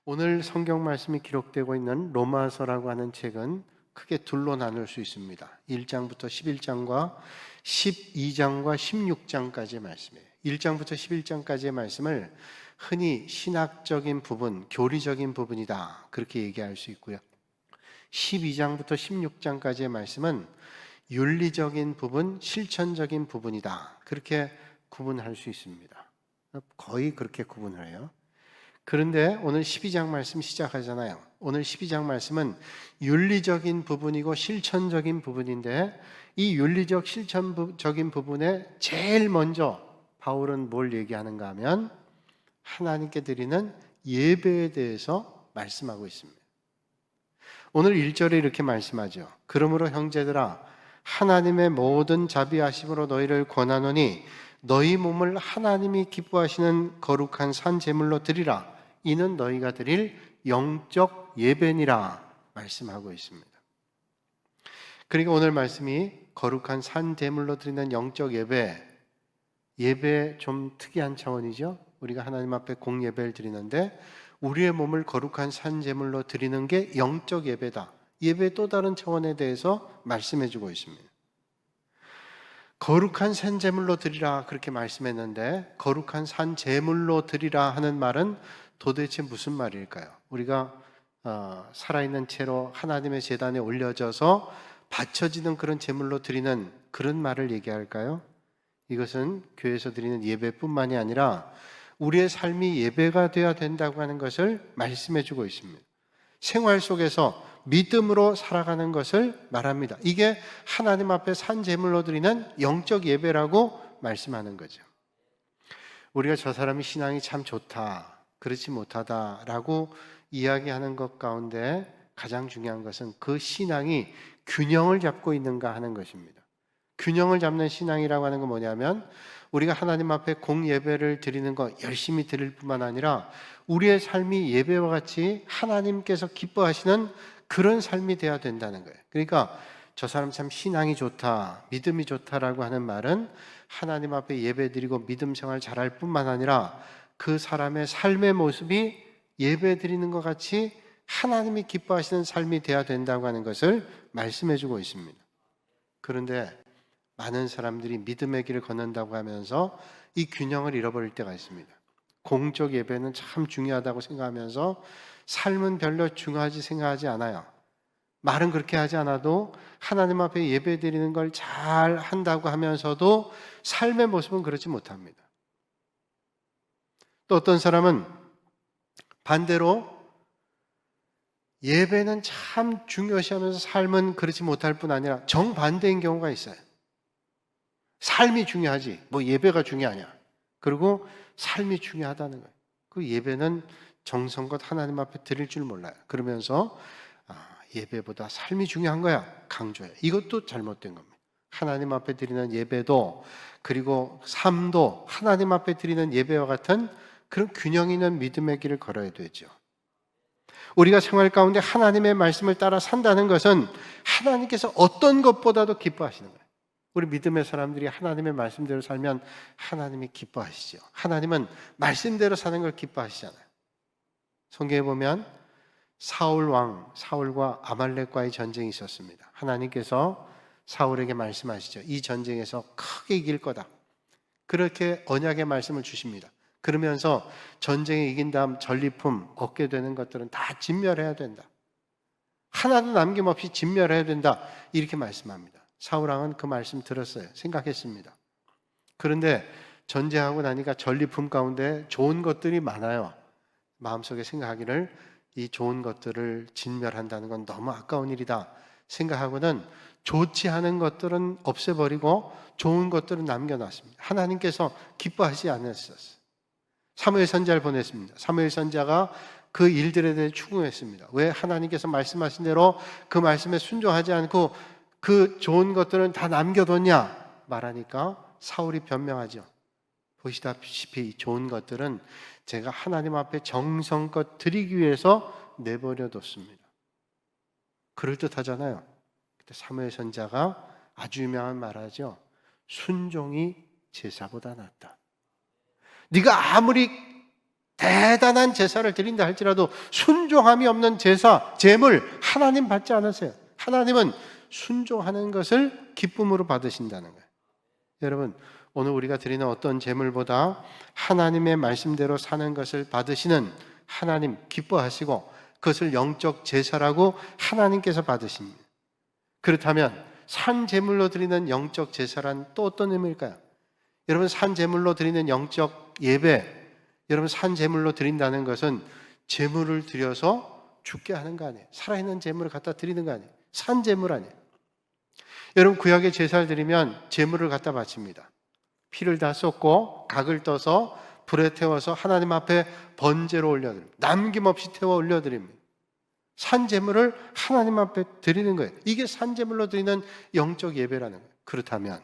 오늘 성경 말씀이 기록되고 있는 로마서라고 하는 책은 크게 둘로 나눌 수 있습니다. 1장부터 11장과 12장과 16장까지의 말씀이에요. 1장부터 11장까지의 말씀을 흔히 신학적인 부분, 교리적인 부분이다 그렇게 얘기할 수 있고요. 12장부터 16장까지의 말씀은 윤리적인 부분, 실천적인 부분이다 그렇게 구분할 수 있습니다. 거의 그렇게 구분을 해요. 그런데 오늘 12장 말씀 시작하잖아요. 오늘 12장 말씀은 윤리적인 부분이고 실천적인 부분인데 이 윤리적 실천적인 부분에 제일 먼저 바울은 뭘 얘기하는가 하면 하나님께 드리는 예배에 대해서 말씀하고 있습니다. 오늘 1절에 이렇게 말씀하죠. 그러므로 형제들아 하나님의 모든 자비하심으로 너희를 권하노니 너희 몸을 하나님이 기뻐하시는 거룩한 산 제물로 드리라. 이는 너희가 드릴 영적 예배니라 말씀하고 있습니다. 그러니까 오늘 말씀이 거룩한 산 제물로 드리는 영적 예배 좀 특이한 차원이죠. 우리가 하나님 앞에 공예배를 드리는데 우리의 몸을 거룩한 산 제물로 드리는 게 영적 예배다. 예배의 또 다른 차원에 대해서 말씀해 주고 있습니다. 거룩한 산 제물로 드리라 그렇게 말씀했는데 거룩한 산 제물로 드리라 하는 말은 도대체 무슨 말일까요? 우리가 살아있는 채로 하나님의 제단에 올려져서 바쳐지는 그런 제물로 드리는 그런 말을 얘기할까요? 이것은 교회에서 드리는 예배뿐만이 아니라 우리의 삶이 예배가 되어야 된다고 하는 것을 말씀해 주고 있습니다. 생활 속에서 믿음으로 살아가는 것을 말합니다. 이게 하나님 앞에 산 제물로 드리는 영적 예배라고 말씀하는 거죠. 우리가 저 사람이 신앙이 참 좋다, 그렇지 못하다라고 이야기하는 것 가운데 가장 중요한 것은 그 신앙이 균형을 잡고 있는가 하는 것입니다. 균형을 잡는 신앙이라고 하는 건 뭐냐면 우리가 하나님 앞에 공예배를 드리는 거 열심히 드릴 뿐만 아니라 우리의 삶이 예배와 같이 하나님께서 기뻐하시는 그런 삶이 되어야 된다는 거예요. 그러니까 저 사람 참 신앙이 좋다, 믿음이 좋다라고 하는 말은 하나님 앞에 예배 드리고 믿음 생활 잘할 뿐만 아니라 그 사람의 삶의 모습이 예배 드리는 것 같이 하나님이 기뻐하시는 삶이 되어야 된다고 하는 것을 말씀해 주고 있습니다. 그런데 많은 사람들이 믿음의 길을 걷는다고 하면서 이 균형을 잃어버릴 때가 있습니다. 공적 예배는 참 중요하다고 생각하면서 삶은 별로 중요하지 생각하지 않아요. 말은 그렇게 하지 않아도 하나님 앞에 예배 드리는 걸 잘 한다고 하면서도 삶의 모습은 그렇지 못합니다. 또 어떤 사람은 반대로 예배는 참 중요시하면서 삶은 그렇지 못할 뿐 아니라 정반대인 경우가 있어요. 삶이 중요하지 뭐 예배가 중요하냐. 그리고 삶이 중요하다는 거예요. 그 예배는 정성껏 하나님 앞에 드릴 줄 몰라요. 그러면서 예배보다 삶이 중요한 거야 강조해요. 이것도 잘못된 겁니다. 하나님 앞에 드리는 예배도 그리고 삶도 하나님 앞에 드리는 예배와 같은 그런 균형 있는 믿음의 길을 걸어야 되죠. 우리가 생활 가운데 하나님의 말씀을 따라 산다는 것은 하나님께서 어떤 것보다도 기뻐하시는 거예요. 우리 믿음의 사람들이 하나님의 말씀대로 살면 하나님이 기뻐하시죠. 하나님은 말씀대로 사는 걸 기뻐하시잖아요. 성경에 보면 사울과 아말렉과의 전쟁이 있었습니다. 하나님께서 사울에게 말씀하시죠. 이 전쟁에서 크게 이길 거다. 그렇게 언약의 말씀을 주십니다. 그러면서 전쟁에 이긴 다음 전리품 얻게 되는 것들은 다 진멸해야 된다. 하나도 남김없이 진멸해야 된다. 이렇게 말씀합니다. 사울왕은 그 말씀 들었어요. 생각했습니다. 그런데 전쟁하고 나니까 전리품 가운데 좋은 것들이 많아요. 마음속에 생각하기를 이 좋은 것들을 진멸한다는 건 너무 아까운 일이다 생각하고는 좋지 않은 것들은 없애버리고 좋은 것들은 남겨놨습니다. 하나님께서 기뻐하지 않으셨어요. 사무엘 선지자를 보냈습니다. 사무엘 선지자가 그 일들에 대해 추궁했습니다. 왜 하나님께서 말씀하신 대로 그 말씀에 순종하지 않고 그 좋은 것들은 다 남겨뒀냐 말하니까 사울이 변명하죠. 보시다시피 좋은 것들은 제가 하나님 앞에 정성껏 드리기 위해서 내버려뒀습니다. 그럴듯하잖아요. 그때 사무엘 선지자가 아주 유명한 말하죠. 순종이 제사보다 낫다. 네가 아무리 대단한 제사를 드린다 할지라도 순종함이 없는 제사, 제물 하나님 받지 않으세요. 하나님은 순종하는 것을 기쁨으로 받으신다는 거예요. 여러분, 오늘 우리가 드리는 어떤 제물보다 하나님의 말씀대로 사는 것을 받으시는 하나님 기뻐하시고 그것을 영적 제사라고 하나님께서 받으십니다. 그렇다면 산 제물로 드리는 영적 제사란 또 어떤 의미일까요? 여러분, 산 제물로 드리는 영적 예배, 여러분 산 제물로 드린다는 것은 제물을 드려서 죽게 하는 거 아니에요. 살아있는 제물을 갖다 드리는 거 아니에요. 산 제물 아니에요. 여러분, 구약의 제사를 드리면 제물을 갖다 바칩니다. 피를 다 쏟고 각을 떠서 불에 태워서 하나님 앞에 번제로 올려드립니다. 남김없이 태워 올려드립니다. 산 제물을 하나님 앞에 드리는 거예요. 이게 산 제물로 드리는 영적 예배라는 거예요. 그렇다면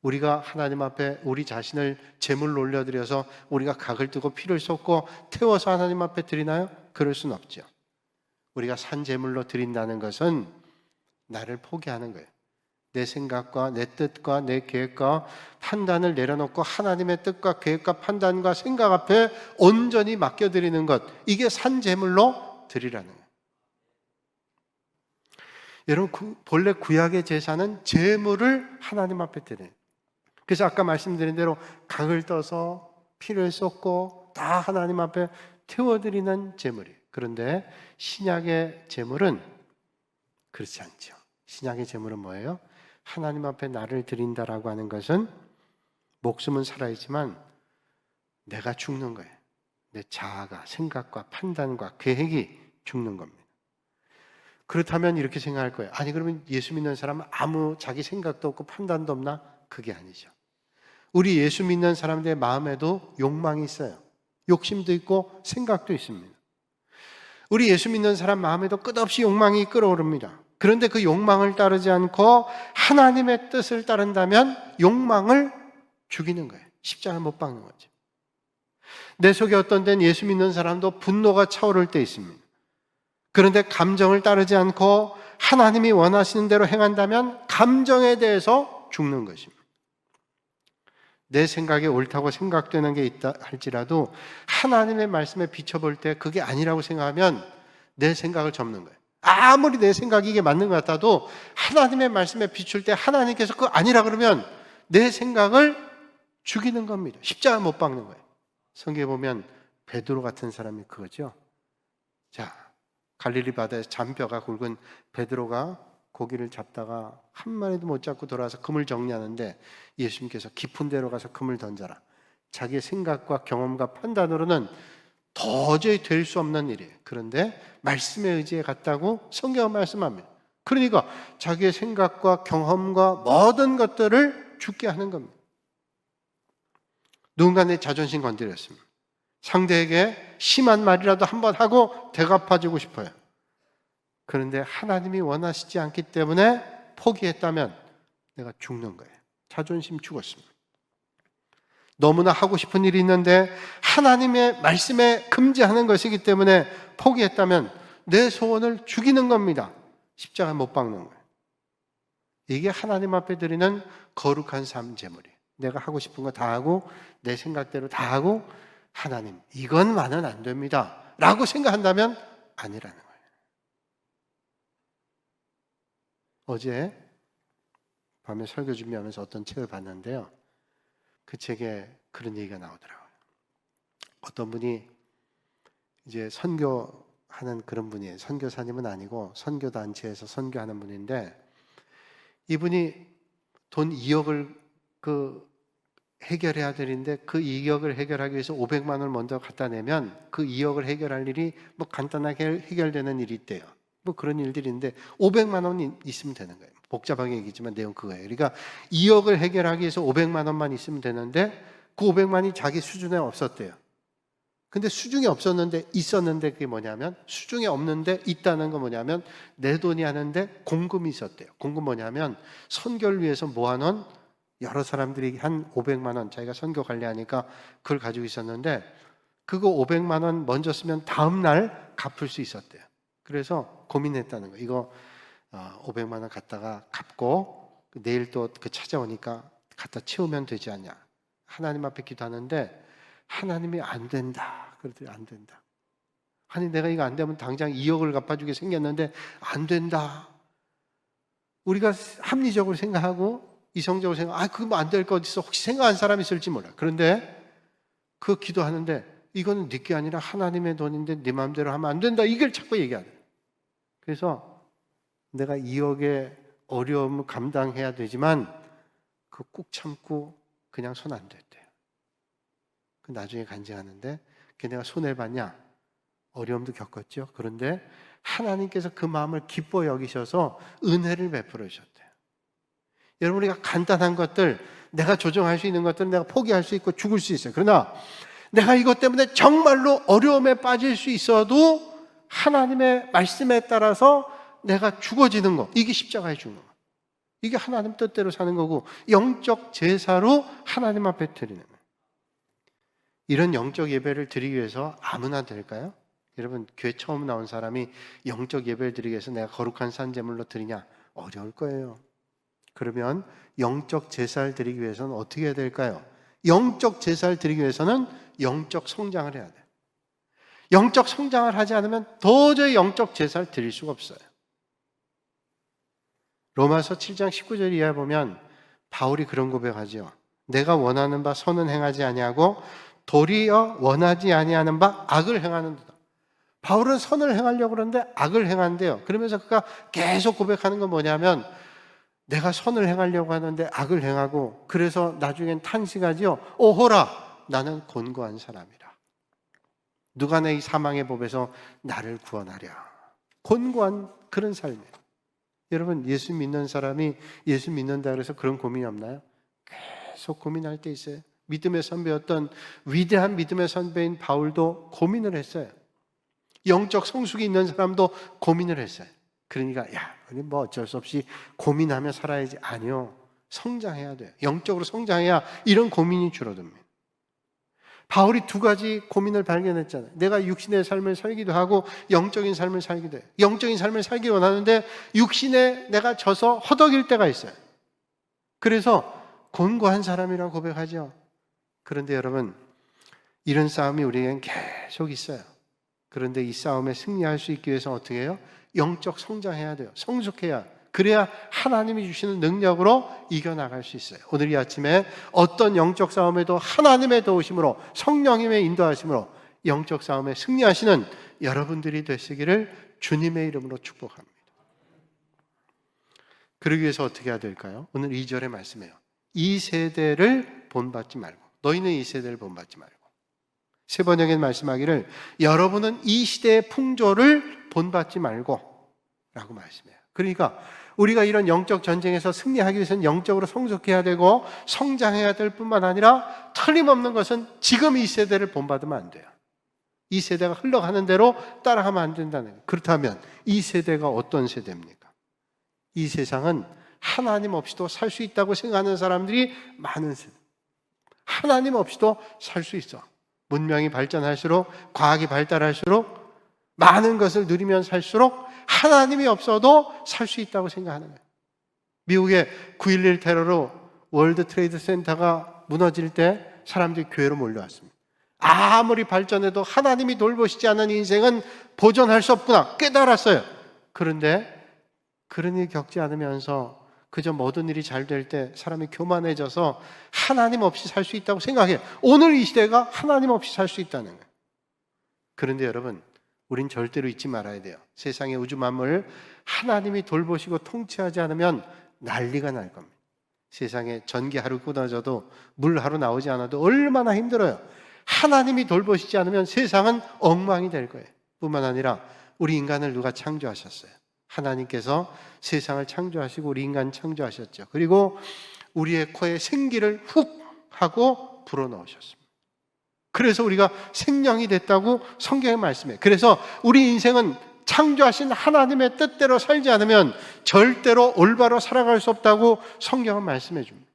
우리가 하나님 앞에 우리 자신을 제물로 올려드려서 우리가 각을 뜨고 피를 쏟고 태워서 하나님 앞에 드리나요? 그럴 수는 없죠. 우리가 산 제물로 드린다는 것은 나를 포기하는 거예요. 내 생각과 내 뜻과 내 계획과 판단을 내려놓고 하나님의 뜻과 계획과 판단과 생각 앞에 온전히 맡겨드리는 것, 이게 산 제물로 드리라는 거예요. 여러분, 본래 구약의 제사는 제물을 하나님 앞에 드려요. 그래서 아까 말씀드린 대로 각을 떠서 피를 쏟고 다 하나님 앞에 태워드리는 제물이에요. 그런데 신약의 제물은 그렇지 않죠. 신약의 제물은 뭐예요? 하나님 앞에 나를 드린다라고 하는 것은 목숨은 살아있지만 내가 죽는 거예요. 내 자아가, 생각과 판단과 계획이 죽는 겁니다. 그렇다면 이렇게 생각할 거예요. 아니, 그러면 예수 믿는 사람은 아무 자기 생각도 없고 판단도 없나? 그게 아니죠. 우리 예수 믿는 사람들의 마음에도 욕망이 있어요. 욕심도 있고 생각도 있습니다. 우리 예수 믿는 사람 마음에도 끝없이 욕망이 끓어오릅니다. 그런데 그 욕망을 따르지 않고 하나님의 뜻을 따른다면 욕망을 죽이는 거예요. 십자가를 못 박는 거죠. 내 속에 어떤 데는 예수 믿는 사람도 분노가 차오를 때 있습니다. 그런데 감정을 따르지 않고 하나님이 원하시는 대로 행한다면 감정에 대해서 죽는 것입니다. 내 생각에 옳다고 생각되는 게 있다 할지라도 하나님의 말씀에 비춰볼 때 그게 아니라고 생각하면 내 생각을 접는 거예요. 아무리 내 생각이 이게 맞는 것 같아도 하나님의 말씀에 비출 때 하나님께서 그거 아니라 그러면 내 생각을 죽이는 겁니다. 십자가 못 박는 거예요. 성경에 보면 베드로 같은 사람이 그거죠. 자, 갈릴리 바다에서 잔뼈가 굵은 베드로가 고기를 잡다가 한 마리도 못 잡고 돌아와서 그물 정리하는데 예수님께서 깊은 데로 가서 그물 던져라. 자기의 생각과 경험과 판단으로는 도저히 될 수 없는 일이에요. 그런데 말씀에 의지해 갔다고 성경은 말씀합니다. 그러니까 자기의 생각과 경험과 모든 것들을 죽게 하는 겁니다. 누군가 내 자존심 건드렸습니다. 상대에게 심한 말이라도 한번 하고 대갚아주고 싶어요. 그런데 하나님이 원하시지 않기 때문에 포기했다면 내가 죽는 거예요. 자존심 죽었습니다. 너무나 하고 싶은 일이 있는데 하나님의 말씀에 금지하는 것이기 때문에 포기했다면 내 소원을 죽이는 겁니다. 십자가 못 박는 거예요. 이게 하나님 앞에 드리는 거룩한 삶 제물이에요. 내가 하고 싶은 거 다 하고 내 생각대로 다 하고 하나님 이것만은 안 됩니다 라고 생각한다면 아니라는 거예요. 어제 밤에 설교 준비하면서 어떤 책을 봤는데요. 그 책에 그런 얘기가 나오더라고요. 어떤 분이 이제 선교하는 그런 분이에요. 선교사님은 아니고 선교단체에서 선교하는 분인데 이분이 돈 2억을 해결해야 되는데 그 2억을 해결하기 위해서 500만 원을 먼저 갖다 내면 그 2억을 해결할 일이 뭐 간단하게 해결되는 일이 있대요. 뭐 그런 일들인데 500만 원이 있으면 되는 거예요. 복잡하게 얘기지만 내용 그거예요. 그러니까 2억을 해결하기 위해서 500만 원만 있으면 되는데 그 500만이 자기 수준에 없었대요. 근데 수중에 없었는데 있었는데 그게 뭐냐면 수중에 없는데 있다는 건 뭐냐면 내 돈이 하는데 공금이 있었대요. 공금 뭐냐면 선교를 위해서 모아놓은 여러 사람들이 한 500만 원 자기가 선교 관리하니까 그걸 가지고 있었는데 그거 500만 원 먼저 쓰면 다음 날 갚을 수 있었대요. 그래서 고민했다는 거예요. 이거 500만 원 갖다가 갚고 내일 또 그 찾아오니까 갖다 채우면 되지 않냐. 하나님 앞에 기도하는데 하나님이 안 된다. 그러더니 안 된다. 아니 내가 이거 안 되면 당장 2억을 갚아주게 생겼는데 안 된다. 우리가 합리적으로 생각하고 이성적으로 생각, 그거 뭐 안 될 거 어딨어. 혹시 생각한 사람이 있을지 몰라. 그런데 그 기도하는데 이거는 네 게 아니라 하나님의 돈인데 네 마음대로 하면 안 된다. 이걸 자꾸 얘기하는. 그래서 내가 2억의 어려움을 감당해야 되지만 그 꾹 참고 그냥 손 안 댔대요. 그 나중에 간증하는데 걔네가 손해를 봤냐? 어려움도 겪었죠. 그런데 하나님께서 그 마음을 기뻐 여기셔서 은혜를 베풀어 주셨대요. 여러분 우리가 간단한 것들 내가 조정할 수 있는 것들은 내가 포기할 수 있고 죽을 수 있어요. 그러나 내가 이것 때문에 정말로 어려움에 빠질 수 있어도 하나님의 말씀에 따라서 내가 죽어지는 거, 이게 십자가에 죽는 거. 이게 하나님 뜻대로 사는 거고 영적 제사로 하나님 앞에 드리는 거예요. 이런 영적 예배를 드리기 위해서 아무나 될까요? 여러분 교회 처음 나온 사람이 영적 예배를 드리기 위해서 내가 거룩한 산제물로 드리냐? 어려울 거예요. 그러면 영적 제사를 드리기 위해서는 어떻게 해야 될까요? 영적 제사를 드리기 위해서는 영적 성장을 해야 돼요. 영적 성장을 하지 않으면 도저히 영적 제사를 드릴 수가 없어요. 로마서 7장 19절 이하에 보면 바울이 그런 고백하죠. 내가 원하는 바 선은 행하지 아니하고 도리어 원하지 아니하는 바 악을 행하는도다. 바울은 선을 행하려고 그러는데 악을 행한대요. 그러면서 그가 계속 고백하는 건 뭐냐면 내가 선을 행하려고 하는데 악을 행하고 그래서 나중엔 탄식하지요. 오호라 나는 곤고한 사람이라. 누가 내 이 사망의 법에서 나를 구원하랴. 곤고한 그런 삶이에요. 여러분 예수 믿는 사람이 예수 믿는다 그래서 그런 고민이 없나요? 계속 고민할 때 있어요. 믿음의 선배였던 위대한 믿음의 선배인 바울도 고민을 했어요. 영적 성숙이 있는 사람도 고민을 했어요. 그러니까 우리 뭐 어쩔 수 없이 고민하며 살아야지. 아니요. 성장해야 돼요. 영적으로 성장해야 이런 고민이 줄어듭니다. 바울이 두 가지 고민을 발견했잖아요. 내가 육신의 삶을 살기도 하고 영적인 삶을 살기도 해요. 영적인 삶을 살기 원하는데 육신에 내가 져서 허덕일 때가 있어요. 그래서 곤고한 사람이라고 고백하죠. 그런데 여러분 이런 싸움이 우리에겐 계속 있어요. 그런데 이 싸움에 승리할 수 있기 위해서 어떻게 해요? 영적 성장해야 돼요. 성숙해야. 그래야 하나님이 주시는 능력으로 이겨나갈 수 있어요. 오늘 이 아침에 어떤 영적 싸움에도 하나님의 도우심으로 성령님의 인도하심으로 영적 싸움에 승리하시는 여러분들이 되시기를 주님의 이름으로 축복합니다. 그러기 위해서 어떻게 해야 될까요? 오늘 2절의 말씀이에요. 이 세대를 본받지 말고 너희는 이 세대를 본받지 말고 세 번역엔 말씀하기를 여러분은 이 시대의 풍조를 본받지 말고 라고 말씀해요. 그러니까 우리가 이런 영적 전쟁에서 승리하기 위해서는 영적으로 성숙해야 되고 성장해야 될 뿐만 아니라 틀림없는 것은 지금 이 세대를 본받으면 안 돼요. 이 세대가 흘러가는 대로 따라가면 안 된다는 거예요. 그렇다면 이 세대가 어떤 세대입니까? 이 세상은 하나님 없이도 살 수 있다고 생각하는 사람들이 많은 세대. 하나님 없이도 살 수 있어. 문명이 발전할수록 과학이 발달할수록 많은 것을 누리면 살수록 하나님이 없어도 살 수 있다고 생각하는 거예요. 미국의 9.11 테러로 월드 트레이드 센터가 무너질 때 사람들이 교회로 몰려왔습니다. 아무리 발전해도 하나님이 돌보시지 않은 인생은 보존할 수 없구나 깨달았어요. 그런데 그런 일 겪지 않으면서 그저 모든 일이 잘 될 때 사람이 교만해져서 하나님 없이 살 수 있다고 생각해요. 오늘 이 시대가 하나님 없이 살 수 있다는 거예요. 그런데 여러분 우린 절대로 잊지 말아야 돼요. 세상의 우주 만물을 하나님이 돌보시고 통치하지 않으면 난리가 날 겁니다. 세상에 전기 하루 끊어져도 물 하루 나오지 않아도 얼마나 힘들어요. 하나님이 돌보시지 않으면 세상은 엉망이 될 거예요. 뿐만 아니라 우리 인간을 누가 창조하셨어요? 하나님께서 세상을 창조하시고 우리 인간 창조하셨죠. 그리고 우리의 코에 생기를 훅 하고 불어넣으셨습니다. 그래서 우리가 생명이 됐다고 성경에 말씀해요. 그래서 우리 인생은 창조하신 하나님의 뜻대로 살지 않으면 절대로 올바로 살아갈 수 없다고 성경은 말씀해 줍니다.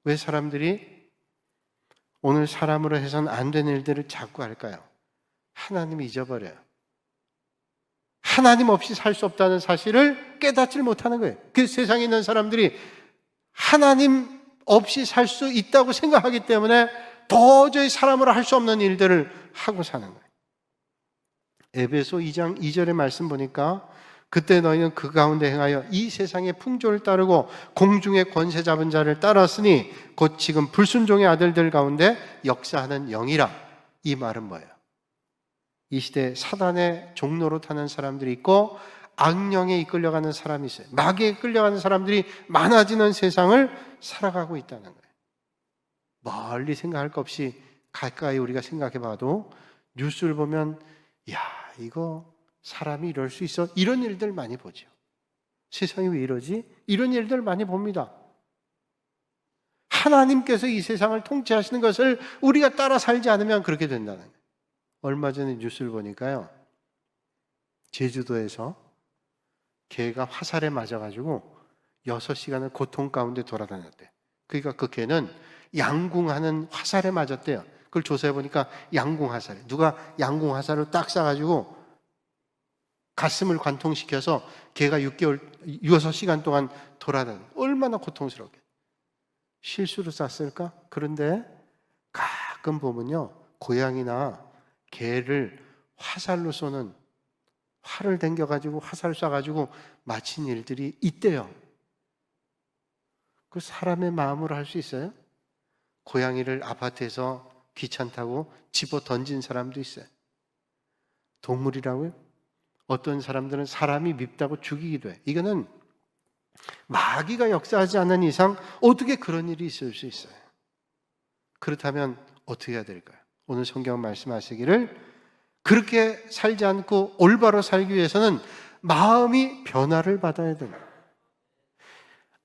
왜 사람들이 오늘 사람으로 해서는 안 되는 일들을 자꾸 할까요? 하나님이 잊어버려요. 하나님 없이 살 수 없다는 사실을 깨닫지 못하는 거예요. 그 세상에 있는 사람들이 하나님 없이 살 수 있다고 생각하기 때문에 도저히 사람으로 할 수 없는 일들을 하고 사는 거예요. 에베소 2장 2절의 말씀 보니까 그때 너희는 그 가운데 행하여 이 세상의 풍조를 따르고 공중의 권세 잡은 자를 따랐으니 곧 지금 불순종의 아들들 가운데 역사하는 영이라. 이 말은 뭐예요? 이 시대에 사단의 종로로 타는 사람들이 있고 악령에 이끌려가는 사람이 있어요. 마귀에 끌려가는 사람들이 많아지는 세상을 살아가고 있다는 거예요. 멀리 생각할 것 없이 가까이 우리가 생각해 봐도 뉴스를 보면 야, 이거 사람이 이럴 수 있어? 이런 일들 많이 보죠. 세상이 왜 이러지? 이런 일들 많이 봅니다. 하나님께서 이 세상을 통치하시는 것을 우리가 따라 살지 않으면 그렇게 된다는 거예요. 얼마 전에 뉴스를 보니까요, 제주도에서 개가 화살에 맞아가지고 6시간을 고통 가운데 돌아다녔대요. 그러니까 그 개는 양궁하는 화살에 맞았대요. 그걸 조사해 보니까 양궁 화살, 누가 양궁 화살을 딱 쏴가지고 가슴을 관통시켜서 개가 6시간 동안 돌아다녀. 얼마나 고통스럽게. 실수로 쐈을까? 그런데 가끔 보면요, 고양이나 개를 화살로 쏘는, 활을 당겨가지고 화살 쏴가지고 마친 일들이 있대요. 그 사람의 마음으로 할 수 있어요? 고양이를 아파트에서 귀찮다고 집어 던진 사람도 있어요. 동물이라고요? 어떤 사람들은 사람이 밉다고 죽이기도 해. 이거는 마귀가 역사하지 않는 이상 어떻게 그런 일이 있을 수 있어요? 그렇다면 어떻게 해야 될까요? 오늘 성경 말씀하시기를 그렇게 살지 않고 올바로 살기 위해서는 마음이 변화를 받아야 됩니다.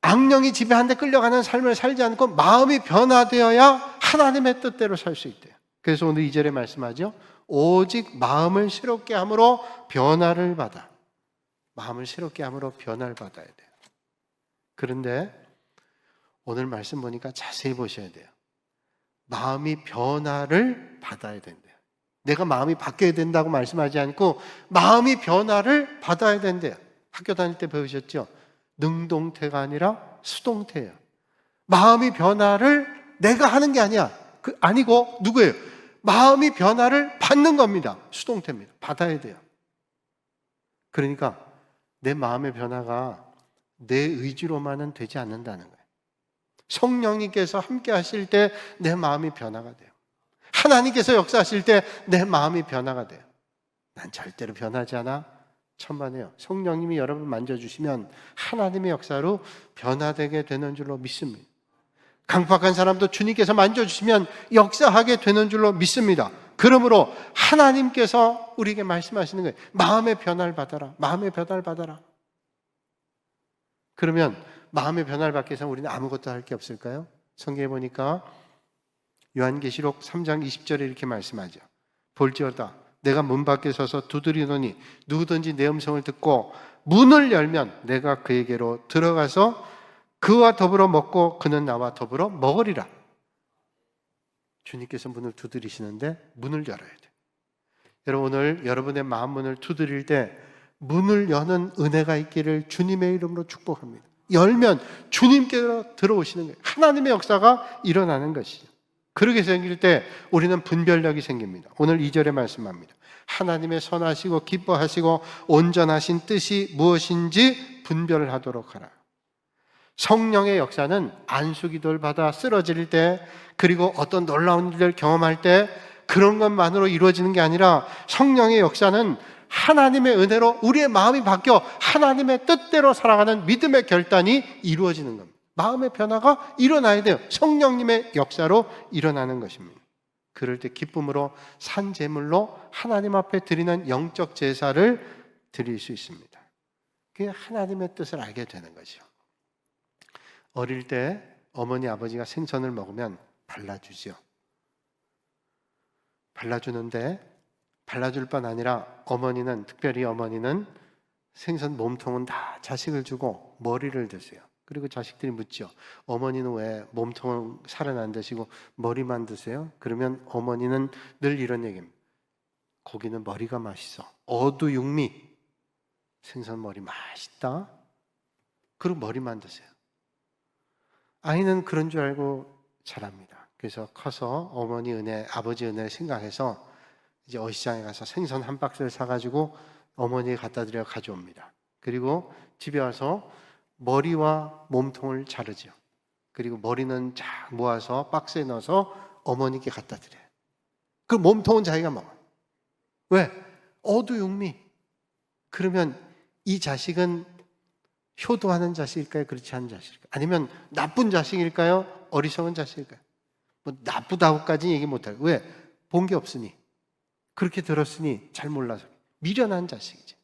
악령이 지배하는데 끌려가는 삶을 살지 않고 마음이 변화되어야 하나님의 뜻대로 살 수 있대요. 그래서 오늘 2절에 말씀하죠. 오직 마음을 새롭게 함으로 변화를 받아. 마음을 새롭게 함으로 변화를 받아야 돼요. 그런데 오늘 말씀 보니까 자세히 보셔야 돼요. 마음이 변화를 받아야 된대요. 내가 마음이 바뀌어야 된다고 말씀하지 않고 마음이 변화를 받아야 된대요. 학교 다닐 때 배우셨죠? 능동태가 아니라 수동태예요. 마음이 변화를 내가 하는 게 아니고 누구예요? 마음이 변화를 받는 겁니다. 수동태입니다. 받아야 돼요. 그러니까 내 마음의 변화가 내 의지로만은 되지 않는다는 거예요. 성령님께서 함께 하실 때 내 마음이 변화가 돼요. 하나님께서 역사하실 때 내 마음이 변화가 돼요. 난 절대로 변하지 않아. 천만에요. 성령님이 여러분 만져주시면 하나님의 역사로 변화되게 되는 줄로 믿습니다. 강팍한 사람도 주님께서 만져주시면 역사하게 되는 줄로 믿습니다. 그러므로 하나님께서 우리에게 말씀하시는 거예요. 마음의 변화를 받아라. 마음의 변화를 받아라. 그러면 마음의 변화를 받기 위해서 우리는 아무것도 할 게 없을까요? 성경에 보니까 요한계시록 3장 20절에 이렇게 말씀하죠. 볼지어다 내가 문 밖에 서서 두드리노니 누구든지 내 음성을 듣고 문을 열면 내가 그에게로 들어가서 그와 더불어 먹고 그는 나와 더불어 먹으리라. 주님께서 문을 두드리시는데 문을 열어야 돼요. 여러분 오늘 여러분의 마음 문을 두드릴 때 문을 여는 은혜가 있기를 주님의 이름으로 축복합니다. 열면 주님께로 들어오시는 거예요. 하나님의 역사가 일어나는 것이죠. 그렇게 생길 때 우리는 분별력이 생깁니다. 오늘 2절에 말씀합니다. 하나님의 선하시고 기뻐하시고 온전하신 뜻이 무엇인지 분별을 하도록 하라. 성령의 역사는 안수기도를 받아 쓰러질 때 그리고 어떤 놀라운 일을 경험할 때 그런 것만으로 이루어지는 게 아니라 성령의 역사는 하나님의 은혜로 우리의 마음이 바뀌어 하나님의 뜻대로 살아가는 믿음의 결단이 이루어지는 겁니다. 마음의 변화가 일어나야 돼요. 성령님의 역사로 일어나는 것입니다. 그럴 때 기쁨으로 산 제물로 하나님 앞에 드리는 영적 제사를 드릴 수 있습니다. 그게 하나님의 뜻을 알게 되는 거죠. 어릴 때 어머니 아버지가 생선을 먹으면 발라주죠. 발라주는데 발라줄 뿐 아니라 특별히 어머니는 생선 몸통은 다 자식을 주고 머리를 드세요. 그리고 자식들이 묻죠. 어머니는 왜 몸통은 살은 안 드시고 머리만 드세요? 그러면 어머니는 늘 이런 얘기입니다. 고기는 머리가 맛있어. 어두육미. 생선 머리 맛있다. 그리고 머리만 드세요. 아이는 그런 줄 알고 자랍니다. 그래서 커서 어머니 은혜, 아버지 은혜를 생각해서 이제 어시장에 가서 생선 한 박스를 사가지고 어머니에 갖다 드려 가져옵니다. 그리고 집에 와서 머리와 몸통을 자르죠. 그리고 머리는 쫙 모아서 박스에 넣어서 어머니께 갖다 드려요. 그 몸통은 자기가 먹어요. 왜? 어두육미. 그러면 이 자식은 효도하는 자식일까요? 그렇지 않은 자식일까요? 아니면 나쁜 자식일까요? 어리석은 자식일까요? 뭐 나쁘다고까지는 얘기 못해요. 왜? 본 게 없으니. 그렇게 들었으니 잘 몰라서. 미련한 자식이지.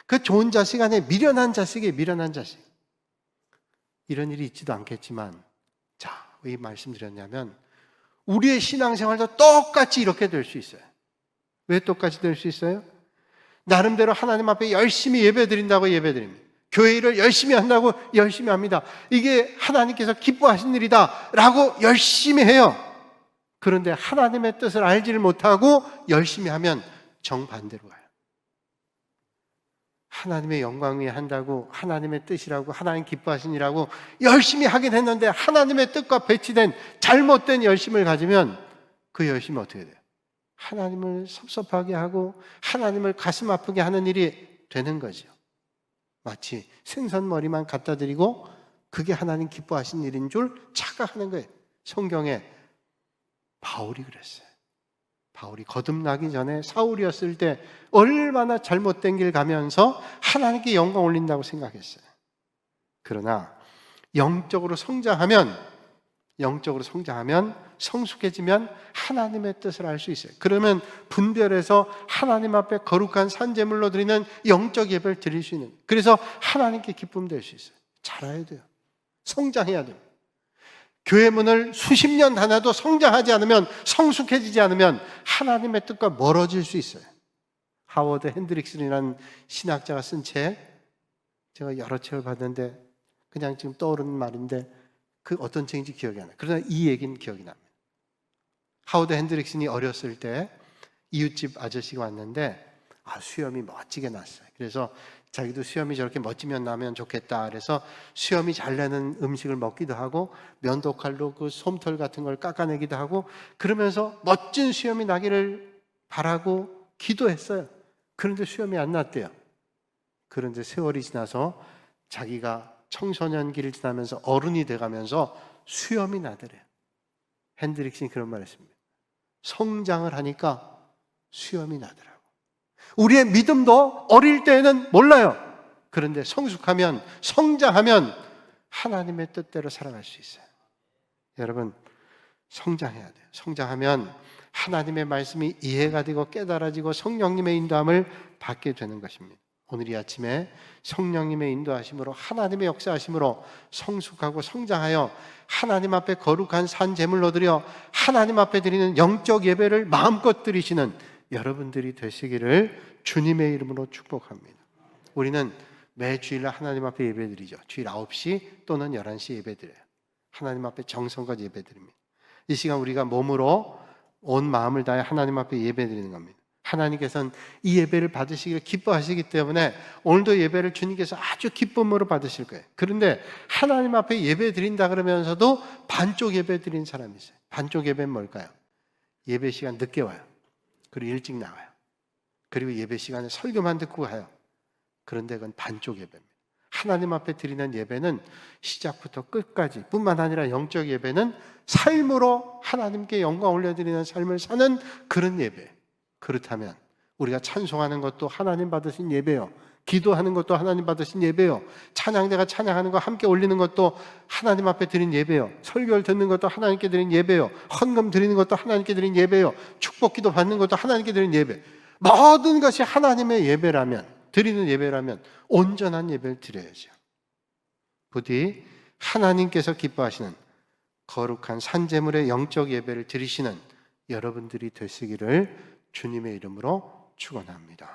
그 좋은 자식 안에 미련한 자식이에요. 미련한 자식. 이런 일이 있지도 않겠지만, 자, 왜 이 말씀 드렸냐면 우리의 신앙생활도 똑같이 이렇게 될 수 있어요. 왜 똑같이 될 수 있어요? 나름대로 하나님 앞에 열심히 예배드린다고 예배드립니다. 교회 일을 열심히 한다고 열심히 합니다. 이게 하나님께서 기뻐하신 일이다 라고 열심히 해요. 그런데 하나님의 뜻을 알지를 못하고 열심히 하면 정반대로 가요. 하나님의 영광 위에 한다고, 하나님의 뜻이라고, 하나님 기뻐하신 일이라고 열심히 하긴 했는데 하나님의 뜻과 배치된 잘못된 열심을 가지면 그 열심이 어떻게 돼요? 하나님을 섭섭하게 하고 하나님을 가슴 아프게 하는 일이 되는 거죠. 마치 생선 머리만 갖다 드리고 그게 하나님 기뻐하신 일인 줄 착각하는 거예요. 성경에 바울이 그랬어요. 바울이 거듭나기 전에 사울이었을 때 얼마나 잘못된 길 가면서 하나님께 영광 올린다고 생각했어요. 그러나 영적으로 성장하면 성숙해지면 하나님의 뜻을 알 수 있어요. 그러면 분별해서 하나님 앞에 거룩한 산제물로 드리는 영적 예배를 드릴 수 있는, 그래서 하나님께 기쁨 될 수 있어요. 자라야 돼요. 성장해야 돼요. 교회 문을 수십 년 닫아도 성장하지 않으면, 성숙해지지 않으면 하나님의 뜻과 멀어질 수 있어요. 하워드 핸드릭슨이라는 신학자가 쓴 책, 제가 여러 책을 봤는데 그냥 지금 떠오르는 말인데 그 어떤 책인지 기억이 안 나요. 그러나 이 얘기는 기억이 납니다. 하워드 핸드릭슨이 어렸을 때 이웃집 아저씨가 왔는데 수염이 멋지게 났어요. 그래서 자기도 수염이 저렇게 멋지면 나면 좋겠다. 그래서 수염이 잘 나는 음식을 먹기도 하고 면도칼로 그 솜털 같은 걸 깎아내기도 하고 그러면서 멋진 수염이 나기를 바라고 기도했어요. 그런데 수염이 안 났대요. 그런데 세월이 지나서 자기가 청소년기를 지나면서 어른이 돼가면서 수염이 나더래요. 핸드릭슨이 그런 말을 했습니다. 성장을 하니까 수염이 나더라고. 우리의 믿음도 어릴 때는 몰라요. 그런데 성숙하면, 성장하면 하나님의 뜻대로 살아갈 수 있어요. 여러분, 성장해야 돼요. 성장하면 하나님의 말씀이 이해가 되고 깨달아지고 성령님의 인도함을 받게 되는 것입니다. 오늘 이 아침에 성령님의 인도하심으로, 하나님의 역사하심으로 성숙하고 성장하여 하나님 앞에 거룩한 산 제물로 드려 하나님 앞에 드리는 영적 예배를 마음껏 드리시는 여러분들이 되시기를 주님의 이름으로 축복합니다. 우리는 매 주일날 하나님 앞에 예배드리죠. 주일 9시 또는 11시 예배드려요. 하나님 앞에 정성껏 예배드립니다. 이 시간 우리가 몸으로 온 마음을 다해 하나님 앞에 예배드리는 겁니다. 하나님께서는 이 예배를 받으시기를 기뻐하시기 때문에 오늘도 예배를 주님께서 아주 기쁨으로 받으실 거예요. 그런데 하나님 앞에 예배 드린다 그러면서도 반쪽 예배 드린 사람이 있어요. 반쪽 예배는 뭘까요? 예배 시간 늦게 와요. 그리고 일찍 나와요. 그리고 예배 시간에 설교만 듣고 가요. 그런데 그건 반쪽 예배입니다. 하나님 앞에 드리는 예배는 시작부터 끝까지 뿐만 아니라 영적 예배는 삶으로 하나님께 영광 올려드리는 삶을 사는 그런 예배. 그렇다면 우리가 찬송하는 것도 하나님 받으신 예배요, 기도하는 것도 하나님 받으신 예배요, 찬양대가 찬양하는 거 함께 올리는 것도 하나님 앞에 드린 예배요, 설교를 듣는 것도 하나님께 드린 예배요, 헌금 드리는 것도 하나님께 드린 예배요, 축복기도 받는 것도 하나님께 드린 예배. 모든 것이 하나님의 예배라면, 드리는 예배라면 온전한 예배를 드려야죠. 부디 하나님께서 기뻐하시는 거룩한 산제물의 영적 예배를 드리시는 여러분들이 되시기를 주님의 이름으로 축원합니다.